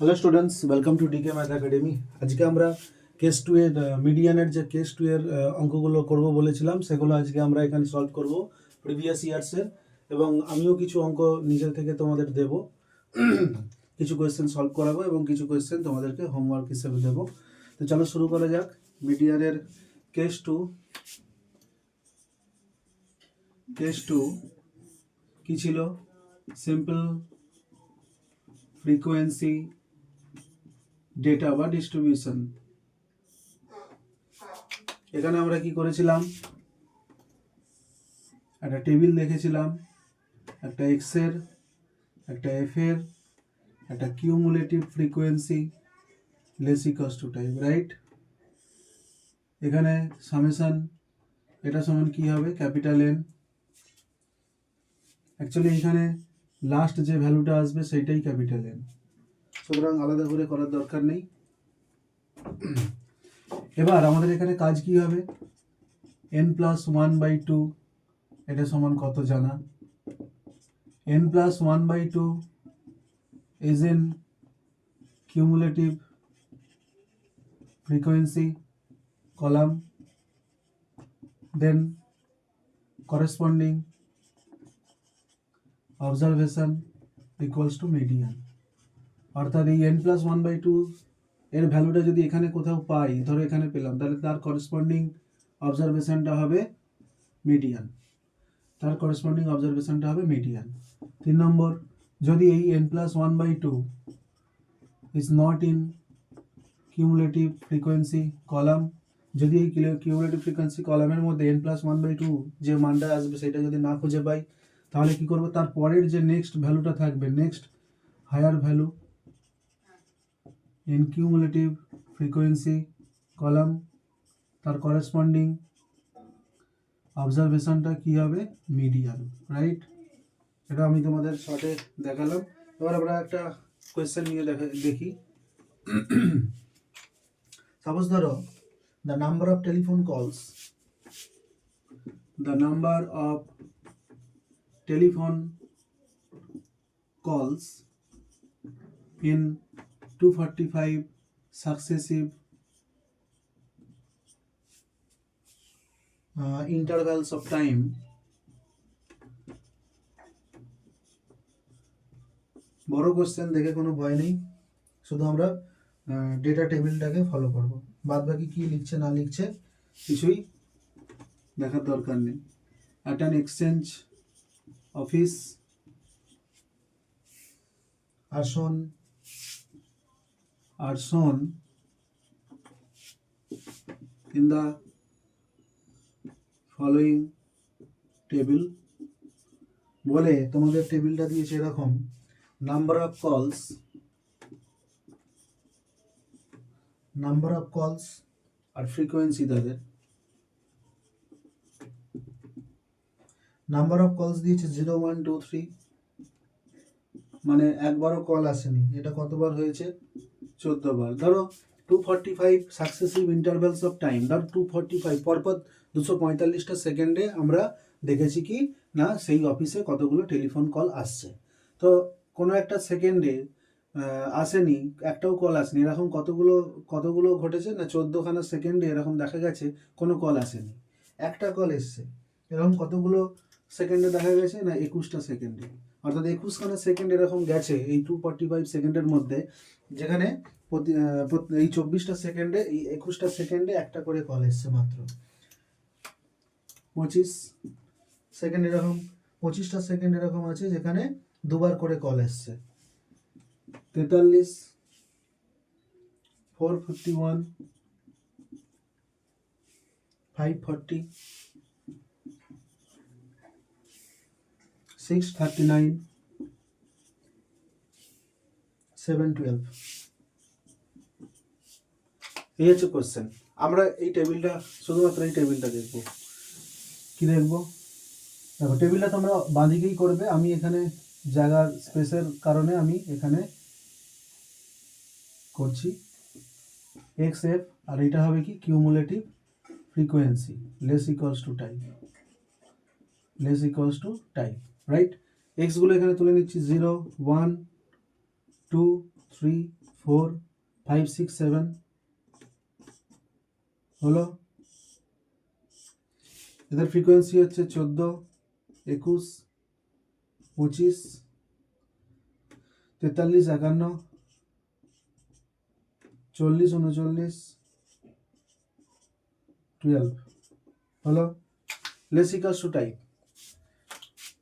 Hello students, welcome to DK math academy. আজকে আমরা case two এর মিডিয়ানের যে কেস টু এর অঙ্কগুলো করব বলেছিলাম, সেগুলো আজকে আমরা এখানে সলভ করব প্রিভিয়াস ইয়ার্সের। এবং আমিও কিছু অঙ্ক নিজের থেকে তোমাদের দেব, কিছু কোয়েশ্চেন সলভ করাবো এবং কিছু কোয়েশ্চেন তোমাদেরকে হোমওয়ার্ক হিসেবে দেবো। তো চলো শুরু করা যাক। মিডিয়ানের কেস টু কি ছিল? সিম্পল ফ্রিকোয়েন্সি ডেটা বা ডিস্ট্রিবিউশন। এখানে আমরা কি করেছিলাম? একটা টেবিল দেখেছিলাম, একটা এক্স এর, একটা এফ এর, একটা cumulative frequency less equals to time, right? এখানে সামেশন এটা সমান কি হবে? Capital N. অ্যাকচুয়ালি এখানে লাস্ট যে ভ্যালুটা আসবে সেটাই ক্যাপিটাল এন, সুতরাং আলাদা করে করার দরকার নেই। এবার আমাদের এখানে কাজ কি হবে? n+1/2 এটা সমান কত জানা? n+1/2 is in cumulative frequency column, then corresponding observation equals to median। অর্থাৎ এই n+1/2 এর ভ্যালুটা যদি এখানে কোথাও পাই, ধরো এখানে পেলাম, তাহলে তার করসপন্ডিং অবজারভেশনটা হবে মিডিয়ান। তার করসপন্ডিং অবজারভেশনটা হবে মিডিয়ান। 3 নম্বর, যদি এই n+1/2 is not in cumulative frequency column, যদি এই কিউমুলেটিভ ফ্রিকোয়েন্সি কলামের মধ্যে n+1/2 যে মানটা আসবে সেটা যদি না খুঁজে পাই, তাহলে কি করব? তার পরের যে নেক্সট ভ্যালুটা থাকবে, next higher value in cumulative frequency column, তার করসপন্ডিং অবজারভেশনটা কি হবে? Median, right? এটা আমি তোমাদের শর্টে দেখালাম। এবার আমরা একটা কোয়েশ্চেন নিয়ে দেখি। সাপোজ ধরো the number of telephone calls in 245 successive intervals of time বড় কোশ্চেন দেখে কোনো ভয় নেই, শুধু আমরা ডেটা টেবিলটাকে ফলো করব, বাদ বাকি কি লিখছে না লিখছে কিছুই দেখার দরকার নেই। At an exchange office are shown in the following table। বলে তোমাদের টেবিলটা দিয়েছে এরকম: নাম্বার অফ কলস আর ফ্রিকোয়েন্সি। তাদের নাম্বার অফ কলস দিয়েছে 0, 1, 2, 3, মানে একবারও কল আসেনি। এটা কতবার হয়েছে? 14 বার। ধরো 245 সাকসেসিভ ইন্টারভ্যালস অফ টাইম, ধরো 245 পরপর 245টা সেকেন্ডে আমরা দেখেছি কি না সেই অফিসে কতগুলো টেলিফোন কল আসছে। তো কোনো একটা সেকেন্ডে আসেনি, একটাও কল আসেনি, এরকম কতগুলো ঘটেছে না 14খানা সেকেন্ডে এরকম দেখা গেছে কোনো কল আসেনি, একটা কল এসছে। এরকম কতগুলো সেকেন্ডে দেখা গেছে না 21টা সেকেন্ডে। অর্থাৎ 21খানা সেকেন্ড এরকম গেছে এই 245 সেকেন্ডের মধ্যে, যেখানে এই 24টা সেকেন্ডে, এই 21টা সেকেন্ডে একটা করে কল এসছে মাত্র। 25 সেকেন্ড এরকম, 25টা সেকেন্ড এরকম আছে যেখানে দুবার করে কল এসছে। 43, 451, 540, 639, 712। এই হচ্ছে কোশ্চেন। আমরা এই টেবিলটা, শুধুমাত্র এই টেবিলটা দেখব। কি দেখব? দেখো টেবিলটা তোমরা বাঁদিকেই করবে, আমি এখানে জায়গার স্পেসের কারণে আমি এখানে করছি এক্স এফ, আর এটা হবে কি cumulative frequency less equals to time, right? এক্সগুলো এখানে তুলে নিচ্ছি 0, 1, 2, 3, 4 5 6 7 হলো। এদের ফ্রিকোয়েন্সি হচ্ছে 14 21 25 43 51 40 39 12 হলো। লেসিকাস টু টাইপ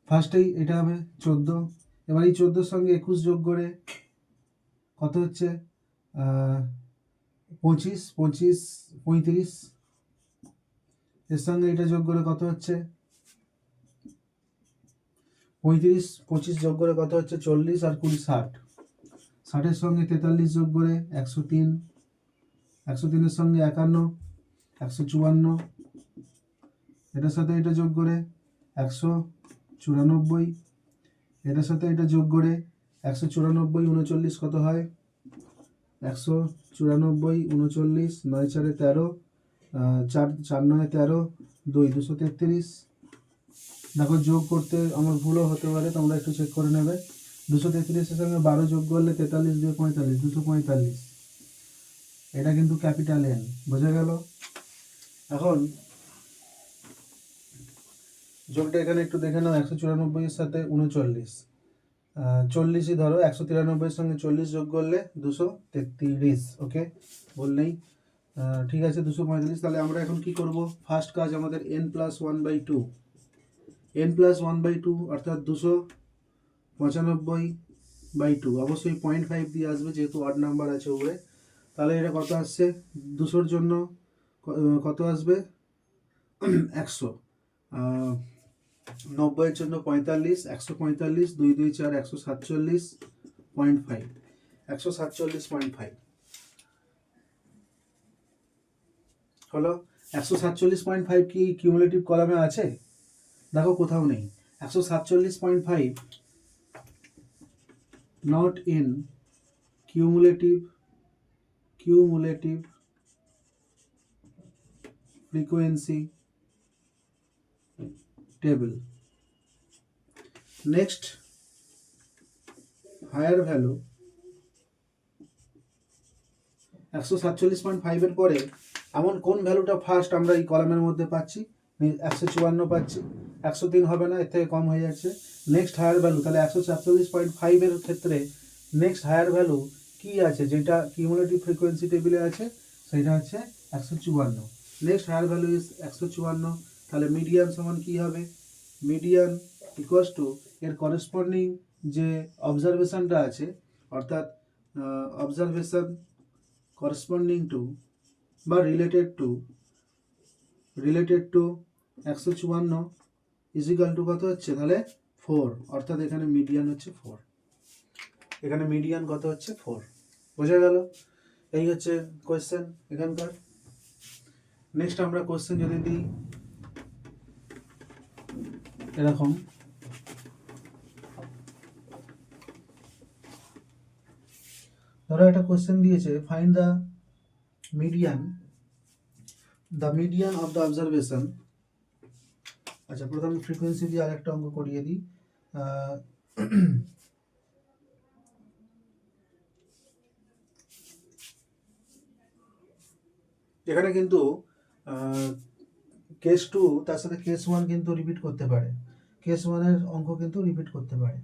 ফার্স্টেই এটা হবে 14, এবার এই 14 সঙ্গে 21 যোগ করে কত হচ্ছে 25 25 35, এর সঙ্গে এটা যোগ করে কত হচ্ছে 35 25 যোগ করে কত হচ্ছে 40 আর 20 60, 60-এর সঙ্গে 43 যোগ করে 103, 103-এর সঙ্গে 51 154, এটার সাথে এটা যোগ করে 194, এটার সাথে এটা যোগ করে 194 39 কত হয় 194 39 9 4 13 4 4 9 13 2 233। দেখো যোগ করতে আমার ভুলও হতে পারে, তোমরা একটু চেক করে নেবে। 233-এর সঙ্গে 12 যোগ করলে 43 2 45 245, এটা কিন্তু ক্যাপিটাল এন, বোঝা গেল। এখন যোগটা এখানে একটু দেখে নাও, 194-এর সাথে 39 40ই ধরো, 193-এর সঙ্গে 40 যোগ করলে 233, ওকে বললেই ঠিক আছে 245। তাহলে আমরা এখন কি করব, ফার্স্ট কাজ আমাদের n+1/2, n+1/2 অর্থাৎ 295/2, অবশ্যই 0.5 দিয়ে আসবে যেহেতু অড নাম্বার আছে উপরে। তাহলে এটা কত আসছে 200-র জন্য কত আসবে 100, 90-এর জন্য 45, 145 2 2 4 147.5, 147.5 হলো। 147.5 কি কিউমুলেটিভ কলামে আছে? দেখো কোথাও নেই। 147.5 not in cumulative frequency table. Next, higher value 147.5 এর পরে এমন কোন ভ্যালুটা ফার্স্ট আমরা এই কলামের মধ্যে পাচ্ছি, 154 পাচ্ছি, 103 হবে না, এর থেকে কম হয়ে যাচ্ছে। নেক্সট হায়ার ভ্যালু, তাহলে 147.5 এর ক্ষেত্রে নেক্সট হায়ার ভ্যালু কি আছে যেটা কিউমুলেটিভ ফ্রিকোয়েন্সি টেবিলে আছে, সেটা হচ্ছে 154। নেক্সট হায়ার ভ্যালু ইজ 154, তাহলে মিডিয়ান সমান কি হবে, মিডিয়ান ইকুয়ালস টু এর করেসপন্ডিং যে অবজারভেশনটা আছে, অর্থাৎ অবজারভেশন corresponding to বা related to 154 is equal to কত হচ্ছে তাহলে 4, অর্থাৎ এখানে মিডিয়ান হচ্ছে 4, এখানে মিডিয়ান কত হচ্ছে 4, বোঝা গেল। এই হচ্ছে কোয়েশ্চেন এখানকার। নেক্সট আমরা কোয়েশ্চেন যদি দিই এরকম, ধরো একটা কোয়েশ্চেন দিয়েছে, find the median of the observation. আচ্ছা প্রথমে ফ্রিকোয়েন্সি দিয়ে আরেকটা অঙ্ক করিয়ে দিই। এখানে কিন্তু কেস 2 তার সাথে কেস 1 কিন্তু রিপিট করতে পারে, কেস 1 এর অঙ্ক কিন্তু রিপিট করতে পারে।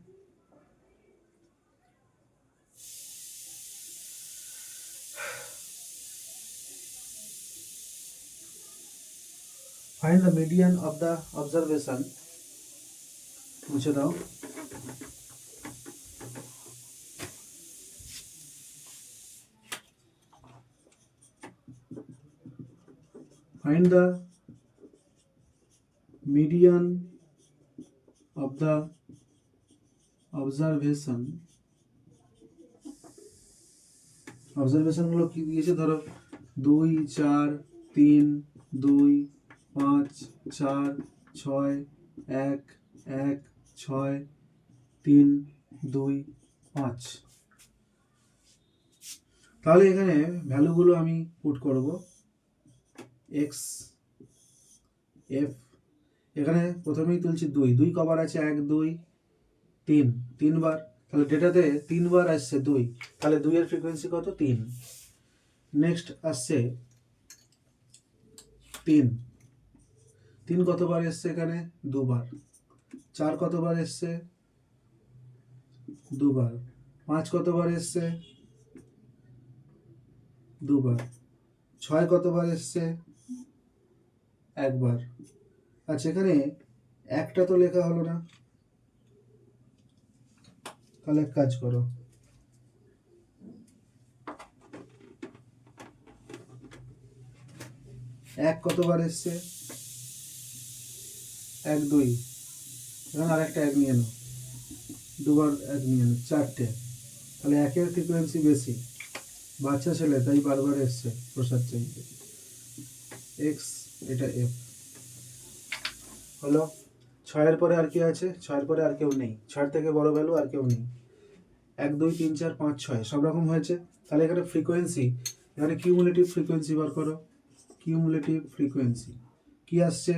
Find the median of the observation, মুছে দাও। Find the median of the observation গুলো কি দিয়েছে, ধরো 2 4 3 2 5 4 6 1 1 6 3 2 5। তাহলে এখানে ভ্যালুগুলো আমি পুট করব, এক্স এফ, এখানে প্রথমেই তুলছি 2 কবার আছে 1 2 3 3 বার, তাহলে ডেটাতে 3 বার আসছে 2, তাহলে 2 এর ফ্রিকোয়েন্সি কত? 3। নেক্সট আসছে 3, 3 কতবার এসছে এখানে? 2 বার। 4 কতবার এসছে? 2 বার। 5 কতবার এসছে? 2 বার। 6 কতবার এসছে? 1 বার। আচ্ছা, এখানে একটা তো লেখা হলো না, তাহলে এক কাজ করো, এক কতবার এসছে? 1 2, এখানে আরেকটা 1 নিয়ে নাও, 2 বার 1 নিয়ে নাও, 4টে। তাহলে একের ফ্রিকোয়েন্সি বেশি, বাচ্চা ছেলে তাই বারবার এসছে প্রসাদ চাইতে। এক্স, এটা এফ হলো। 6-এর পরে আর কি আছে? 6-এর পরে আর কেউ নেই, 6 থেকে বড় ভ্যালু আর কেউ নেই। 1 2 3 4 5 6 সব রকম হয়েছে। তাহলে এখানে ফ্রিকোয়েন্সি, এখানে কিউমুলেটিভ ফ্রিকোয়েন্সি বার করো। কিউমুলেটিভ ফ্রিকোয়েন্সি কি আসছে?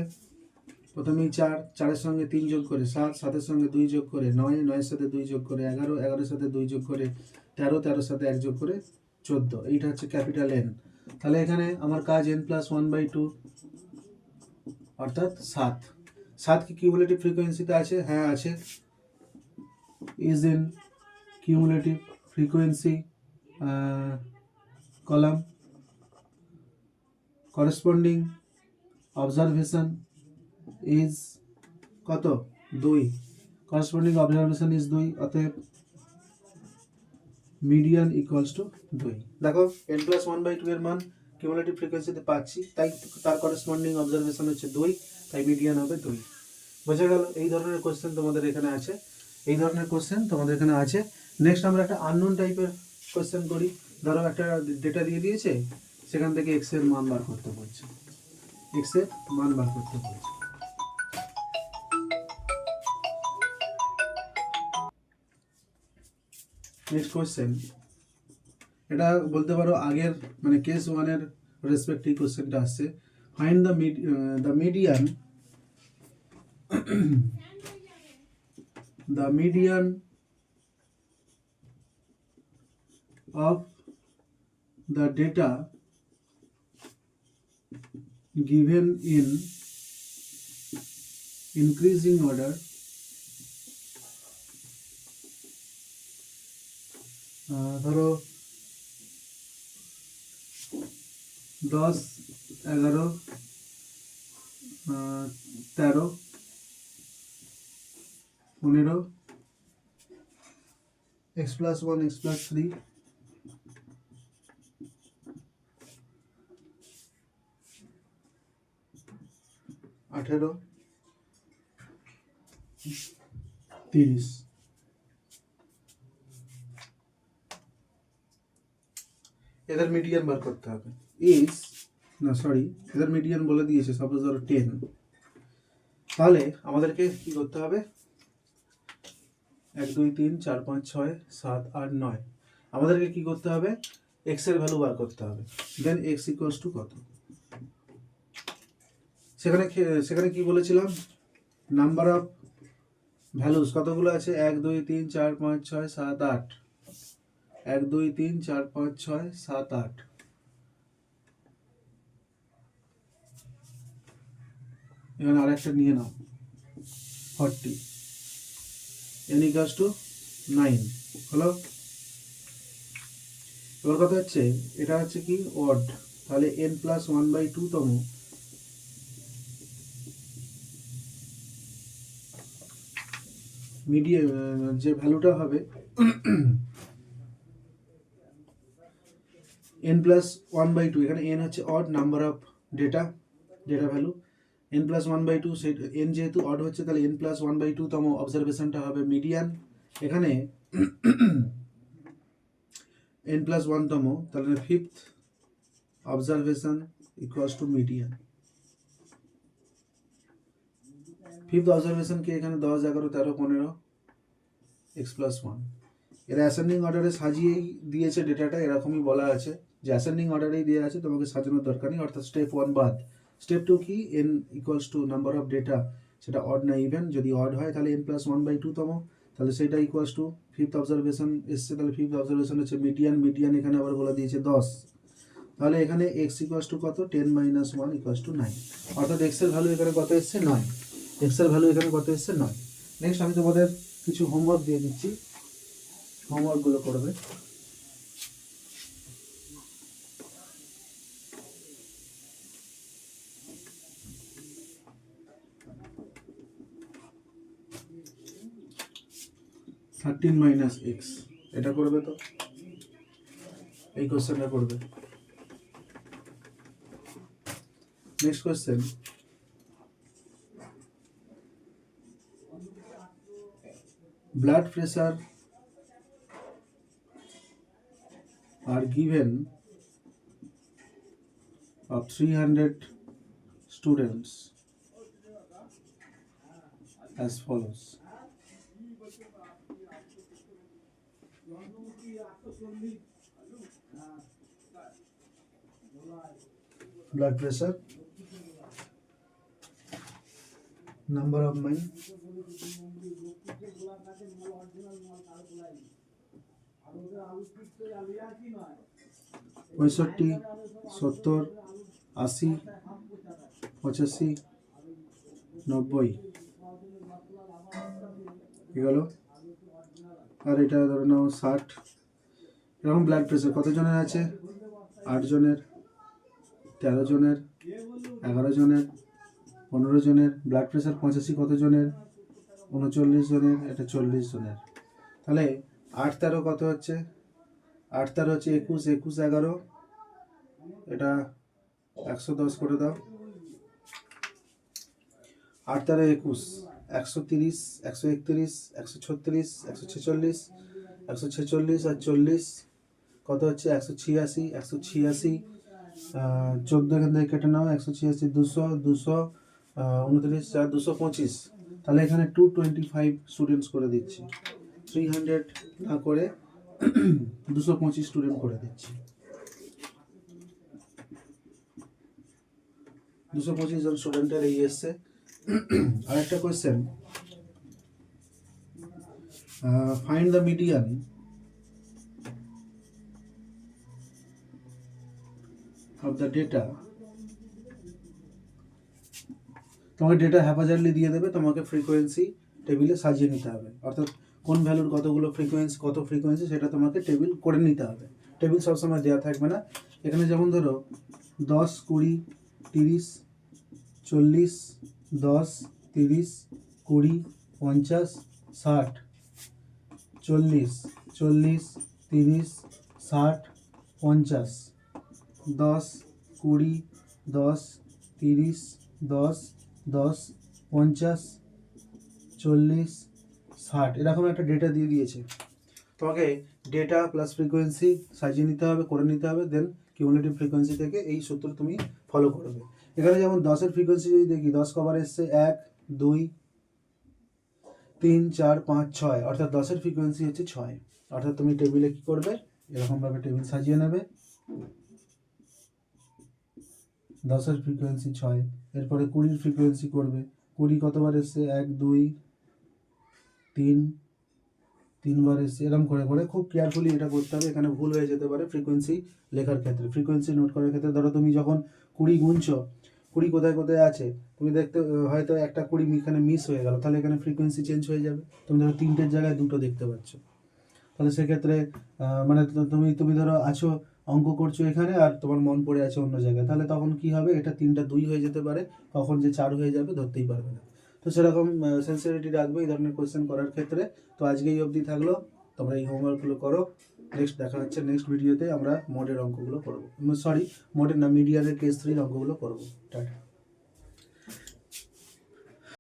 প্রথমেই 4, 4-এর সঙ্গে 3 যোগ করে 7, 7-এর সঙ্গে 2 যোগ করে 9, 9-এর সাথে 2 যোগ করে 11, 11-এর সাথে 2 যোগ করে 13, 13-এর সাথে 1 যোগ করে 14। এইটা হচ্ছে ক্যাপিটাল এন। তাহলে এখানে আমার কাজ n+1/2 অর্থাৎ 7। 7 কি কিউমুলেটিভ ফ্রিকোয়েন্সিতে আছে? হ্যাঁ আছে। Is in cumulative frequency column. Corresponding observation is কত? 2। করেসপন্ডিং অবজারভেশন ইজ 2, অতএব মিডিয়ান ইকুয়ালস টু 2। দেখো n+1/2 এর মান কিউমুলেটিভ ফ্রিকোয়েন্সিতে পাচ্ছি, তাই তার করেসপন্ডিং অবজারভেশন হচ্ছে 2, তাই মিডিয়ান হবে 2। বোঝা গেল? এই ধরনের কোশ্চেন তোমাদের এখানে আছে, এই ধরনের কোশ্চেন তোমাদের এখানে আছে। নেক্সট আমরা একটা আননোন টাইপের কোশ্চেন করি। ধরো একটা ডেটা দিয়ে দিয়েছে, সেখান থেকে এক্স এর মান বার করতে বলছে, এক্স এর মান বার করতে বলছে। নেক্সট কোশ্চেন, এটা বলতে পারো আগের মানে কেস 1 এর রেসপেক্টিভ কোশ্চেনটা আসছে। Find the median the median of the data given in increasing order ধরো 10 11 13 15 x+1 x+3 18 30। এদের মিডিয়ান বার করতে হবে। ইজ না সরি, এদের মিডিয়ান বলে দিয়েছে, সাপোজ ধরো 10। তাহলে আমাদেরকে কি করতে হবে? 1 2 3 4 5 6 7 8 9, আমাদেরকে কি করতে হবে? এক্স এর ভ্যালু বার করতে হবে। দেন এক্স ইকুয়ালস টু কত? সেখানে কি বলেছিলাম? নাম্বার অফ ভ্যালুস কতগুলো আছে? 1 2 3 4 5 6 7 8, 1 2 3 4 5 6 7 8। এখানে আরেকটা নিয়ে নাও 40, n ইকুয়ালস টু 9 হলো। এবার কথা হচ্ছে এটা হচ্ছে কি অড, তাহলে n+1/2 তম মিডিয়ান যে ভ্যালুটা হবে n+1/2, এখানে n হচ্ছে odd number of data value, n+1/2, সেই n যেহেতু অড হচ্ছে তাহলে n+1/2 তম অবজারভেশনটা হবে মিডিয়ান। এখানে n+1 তম, তাহলে fifth observation equals to median. Fifth অবজারভেশনকে এখানে 10 11 13 15 x+1, এরা অ্যাসেন্ডিং অর্ডারে সাজিয়েই দিয়েছে ডেটাটা, এরকমই বলা আছে যে অ্যাসেন্ডিং অর্ডারেই দেওয়া আছে, তোমাকে সাজানোর দরকার নেই। অর্থাৎ স্টেপ 1 বাদ। স্টেপ 2 কি? n equals to number of data, সেটা অড না ইভেন। যদি অড হয় তাহলে n+1/2 তম, তাহলে সেটা ইকুয়ালস টু ফিফথ অবজারভেশন এসছে, তাহলে ফিফথ অবজারভেশন হচ্ছে মিডিয়ান এখানে আবার বলে দিয়েছে 10, তাহলে এখানে এক্স ইকুয়ালস টু কত 10 - 1 ইকুয়ালস টু 9, অর্থাৎ এক্স এর ভ্যালু এখানে কত এসছে 9, এক্স এর ভ্যালু এখানে কত এসছে 9। নেক্সট আমি তোমাদের কিছু হোমওয়ার্ক দিয়ে দিচ্ছি, হোমওয়ার্কগুলো করবে। থার্টিন মাইনাস এক্স এটা করবে, তো এই কোশ্চেনটা করবে। Next question, blood pressure are given of 300 students as follows. Blood pressure, number of mine, পঁয়ষট্টি, 70, 80, 85, 90 কি গেল, আর এটা ধরে নাও 60। এরকম ব্লাড প্রেশার কতজনের আছে, 8 জনের, 13 জনের, 11 জনের, 15 জনের। ব্লাড প্রেশার 85 কতজনের, 39 জনের, এটা 40 জনের। তাহলে 8 13 কত হচ্ছে, 8 13 হচ্ছে 21, 21 11, এটা 110 করে দাও। 8 13 21, 130, 131, 136, 146, 146 আর 40 কত হচ্ছে 186, 186 14 এখান থেকে কেটে নাও, 186 200, 200 29 4 225। তাহলে এখানে 225 স্টুডেন্টস করে দিচ্ছি, 300 না করে 225 স্টুডেন্ট করে দিচ্ছি। 225 জন স্টুডেন্টের এই এসছে। আরেকটা question, find the median of the data। তোমাকে ডেটা হ্যাপাজারলি দিয়ে দেবে, তোমাকে ফ্রিকোয়েন্সি টেবিলে সাজিয়ে নিতে হবে, অর্থাৎ কোন ভ্যালুর কতগুলো ফ্রিকোয়েন্সি, কত ফ্রিকোয়েন্সি সেটা তোমাকে টেবিল করে নিতে হবে। টেবিল সবসময় দেওয়া থাকবে না। এখানে যেমন ধরো 10 20 30 40 10 30 20 50 60 40 40 30 60 50 10 20 10 30 10 10 50 40 60 এরকম একটা ডেটা দিয়ে দিয়েছে। তোমাকে ডেটা প্লাস ফ্রিকোয়েন্সি সাজিয়ে নিতে হবে, করে নিতে হবে, দেন কিউমুলেটিভ ফ্রিকোয়েন্সি থেকে এই সূত্র তুমি ফলো করবে। এখানে যেমন 10-এর ফ্রিকোয়েন্সি যদি দেখি, 10 কবার এসছে 1 2 3 4 5 6, অর্থাৎ 10-এর ফ্রিকোয়েন্সি হচ্ছে 6। অর্থাৎ তুমি টেবিলে কি করবে, এরকমভাবে টেবিল সাজিয়ে নেবে, 10-এর ফ্রিকোয়েন্সি 6, এরপরে 20-এর ফ্রিকোয়েন্সি করবে। 20 কতবার এসছে 1 2 3 3বার এসছে, এরকম করে করে খুব কেয়ারফুলি এটা করতে হবে। এখানে ভুল হয়ে যেতে পারে ফ্রিকোয়েন্সি লেখার ক্ষেত্রে, ফ্রিকোয়েন্সি নোট করার ক্ষেত্রে। ধরো তুমি যখন 20 গুনছো, 20 কোথায় কোথায় আছে তুমি দেখতে, হয়তো একটা 20 এখানে মিস হয়ে গেল, তাহলে এখানে ফ্রিকোয়েন্সি চেঞ্জ হয়ে যাবে। তুমি ধরো 3টের জায়গায় 2টো দেখতে পাচ্ছ, তাহলে সেক্ষেত্রে মানে তুমি ধরো আছো অঙ্ক করছো এখানে, আর তোমার মন পড়ে আছে অন্য জায়গায়, তাহলে তখন কি হবে, এটা 3টা 2 হয়ে যেতে পারে, কখন যে 4 হয়ে যাবে ধরতেই পারবে না। তো সেরকম সেন্সিটিভিটি রাখবে এই ধরনের কোয়েশ্চেন করার ক্ষেত্রে। তো আজকে এই অবধি থাকলো, তোমরা এই হোমওয়ার্কগুলো করো। নেক্সট দেখা হচ্ছে নেক্সট ভিডিওতে, আমরা মোডের অঙ্কগুলো করবো, সরি মোডের না, মিডিয়ানের কেস 3 অঙ্কগুলো করবো। টাটা।